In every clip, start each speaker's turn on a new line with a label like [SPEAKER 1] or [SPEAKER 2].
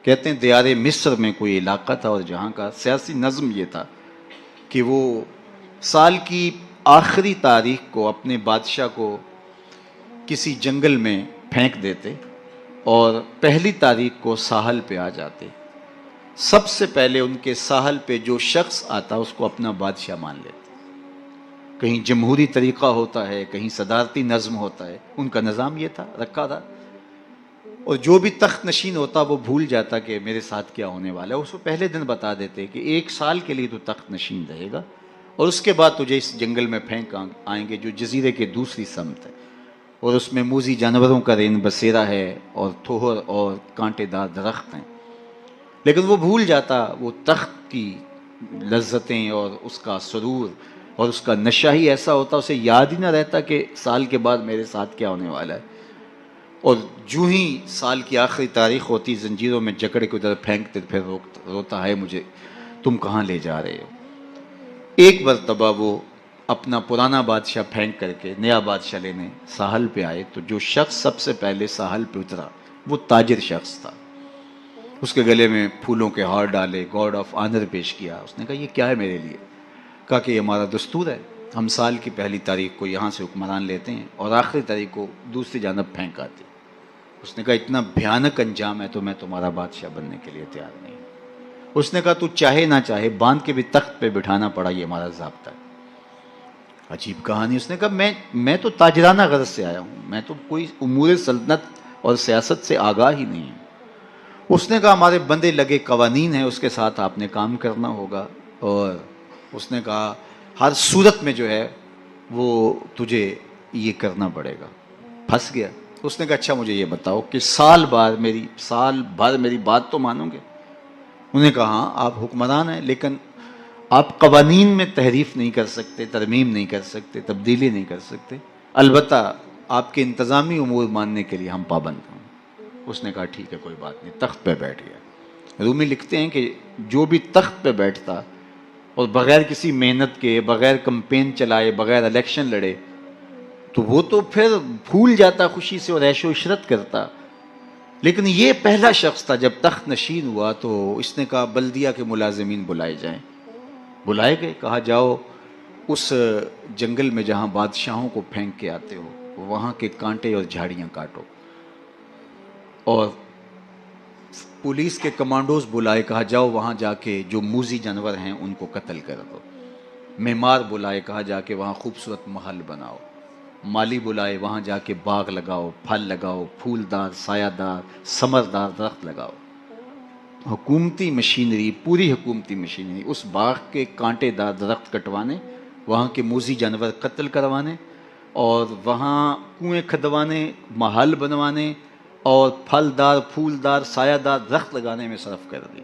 [SPEAKER 1] کہتے ہیں دیار مصر میں کوئی علاقہ تھا اور جہاں کا سیاسی نظم یہ تھا کہ وہ سال کی آخری تاریخ کو اپنے بادشاہ کو کسی جنگل میں پھینک دیتے اور پہلی تاریخ کو ساحل پہ آ جاتے. سب سے پہلے ان کے ساحل پہ جو شخص آتا اس کو اپنا بادشاہ مان لیتے. کہیں جمہوری طریقہ ہوتا ہے, کہیں صدارتی نظم ہوتا ہے, ان کا نظام یہ تھا, رکھا تھا. اور جو بھی تخت نشین ہوتا وہ بھول جاتا کہ میرے ساتھ کیا ہونے والا ہے. اس کو پہلے دن بتا دیتے کہ 1 سال کے لیے تو تخت نشین رہے گا اور اس کے بعد تجھے اس جنگل میں پھینک آئیں گے جو جزیرے کے دوسری سمت ہے, اور اس میں موذی جانوروں کا رین بسیرا ہے اور تھوہر اور کانٹے دار درخت ہیں. لیکن وہ بھول جاتا وہ تخت کی لذتیں اور اس کا سرور اور اس کا نشہ ہی ایسا ہوتا, اسے یاد ہی نہ رہتا کہ سال کے بعد میرے ساتھ کیا ہونے والا ہے. اور جو ہی سال کی آخری تاریخ ہوتی زنجیروں میں جکڑ کے ادھر پھینکتے پھر روتا ہے مجھے تم کہاں لے جا رہے ہو. ایک مرتبہ وہ اپنا پرانا بادشاہ پھینک کر کے نیا بادشاہ لینے ساحل پہ آئے تو جو شخص سب سے پہلے ساحل پہ اترا وہ تاجر شخص تھا. اس کے گلے میں پھولوں کے ہار ڈالے, گارڈ آف آنر پیش کیا. اس نے کہا یہ کیا ہے میرے لیے؟ کہا کہ یہ ہمارا دستور ہے, ہم سال کی پہلی تاریخ کو یہاں سے حکمران لیتے ہیں اور آخری تاریخ کو دوسری جانب پھینک آتے. اس نے کہا اتنا بھیانک انجام ہے تو میں تمہارا بادشاہ بننے کے لیے تیار نہیں. اس نے کہا تو چاہے نہ چاہے باندھ کے بھی تخت پہ بٹھانا پڑا, یہ ہمارا ضابطہ ہے. عجیب کہانی. اس نے کہا میں تو تاجرانہ غرض سے آیا ہوں, میں تو کوئی امور سلطنت اور سیاست سے آگاہ ہی نہیں ہوں. اس نے کہا ہمارے بندے لگے قوانین ہیں, اس کے ساتھ آپ نے کام کرنا ہوگا, اور اس نے کہا ہر صورت میں جو ہے وہ تجھے یہ کرنا پڑے گا. پھنس گیا. اس نے کہا اچھا مجھے یہ بتاؤ کہ سال بھر میری بات تو مانو گے؟ انہوں نے کہا ہاں آپ حکمران ہیں لیکن آپ قوانین میں تحریف نہیں کر سکتے, ترمیم نہیں کر سکتے, تبدیلی نہیں کر سکتے, البتہ آپ کے انتظامی امور ماننے کے لیے ہم پابند ہیں. اس نے کہا ٹھیک ہے کوئی بات نہیں. تخت پہ بیٹھ گیا. رومی لکھتے ہیں کہ جو بھی تخت پہ بیٹھتا اور بغیر کسی محنت کے, بغیر کمپین چلائے, بغیر الیکشن لڑے, تو وہ تو پھر پھول جاتا خوشی سے اور عیش و عشرت کرتا. لیکن یہ پہلا شخص تھا جب تخت نشین ہوا تو اس نے کہا بلدیہ کے ملازمین بلائے جائیں. بلائے گئے. کہا جاؤ اس جنگل میں جہاں بادشاہوں کو پھینک کے آتے ہو وہاں کے کانٹے اور جھاڑیاں کاٹو. اور پولیس کے کمانڈوز بلائے. کہا جاؤ وہاں جا کے جو موذی جانور ہیں ان کو قتل کر دو. معمار بلائے. کہا جا کے وہاں خوبصورت محل بناؤ. مالی بلائے. وہاں جا کے باغ لگاؤ, پھل لگاؤ, پھولدار, سایہ دار, ثمردار درخت لگاؤ. حکومتی مشینری, پوری حکومتی مشینری اس باغ کے کانٹے دار درخت کٹوانے, وہاں کے موذی جانور قتل کروانے, اور وہاں کنویں کھدوانے, محل بنوانے اور پھلدار, پھولدار, سایہ دار درخت لگانے میں صرف کر دی.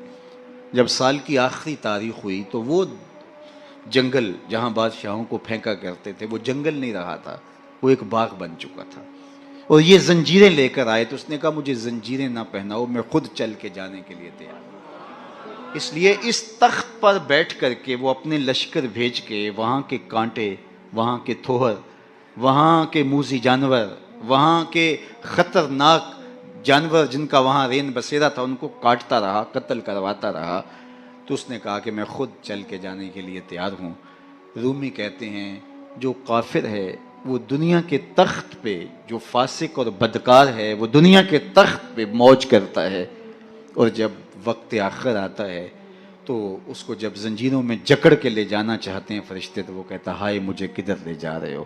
[SPEAKER 1] جب سال کی آخری تاریخ ہوئی تو وہ جنگل جہاں بادشاہوں کو پھینکا کرتے تھے وہ جنگل نہیں رہا تھا, وہ ایک باغ بن چکا تھا. اور یہ زنجیریں لے کر آئے تو اس نے کہا مجھے زنجیریں نہ پہناؤ, میں خود چل کے جانے کے لیے تیار ہوں. اس لیے اس تخت پر بیٹھ کر کے وہ اپنے لشکر بھیج کے وہاں کے کانٹے, وہاں کے تھوہر, وہاں کے موذی جانور, وہاں کے خطرناک جانور جن کا وہاں رین بسیرا تھا ان کو کاٹتا رہا, قتل کرواتا رہا. تو اس نے کہا کہ میں خود چل کے جانے کے لیے تیار ہوں. رومی کہتے ہیں جو کافر ہے وہ دنیا کے تخت پہ, جو فاسق اور بدکار ہے وہ دنیا کے تخت پہ موج کرتا ہے, اور جب وقت آخر آتا ہے تو اس کو جب زنجیروں میں جکڑ کے لے جانا چاہتے ہیں فرشتے تو وہ کہتا ہائے مجھے کدھر لے جا رہے ہو.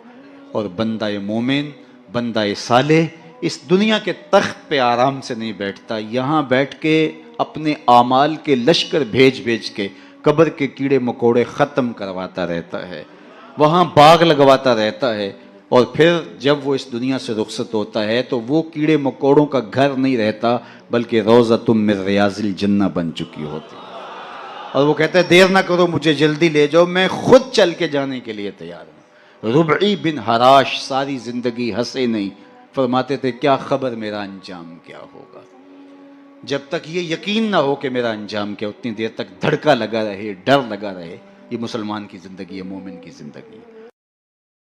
[SPEAKER 1] اور بندہ مومن, بندہ صالح اس دنیا کے تخت پہ آرام سے نہیں بیٹھتا, یہاں بیٹھ کے اپنے اعمال کے لشکر بھیج بھیج کے قبر کے کیڑے مکوڑے ختم کرواتا رہتا ہے, وہاں باغ لگواتا رہتا ہے. اور پھر جب وہ اس دنیا سے رخصت ہوتا ہے تو وہ کیڑے مکوڑوں کا گھر نہیں رہتا بلکہ روضۃ من ریاض الجنہ بن چکی ہوتی. اور وہ کہتا ہے دیر نہ کرو مجھے جلدی لے جاؤ, میں خود چل کے جانے کے لیے تیار ہوں. ربعی بن حراش ساری زندگی ہنسے نہیں, فرماتے تھے کیا خبر میرا انجام کیا ہوگا. جب تک یہ یقین نہ ہو کہ میرا انجام کیا اتنی دیر تک دھڑکا لگا رہے, ڈر لگا رہے. یہ مسلمان کی زندگی ہے, مومن کی زندگی ہے.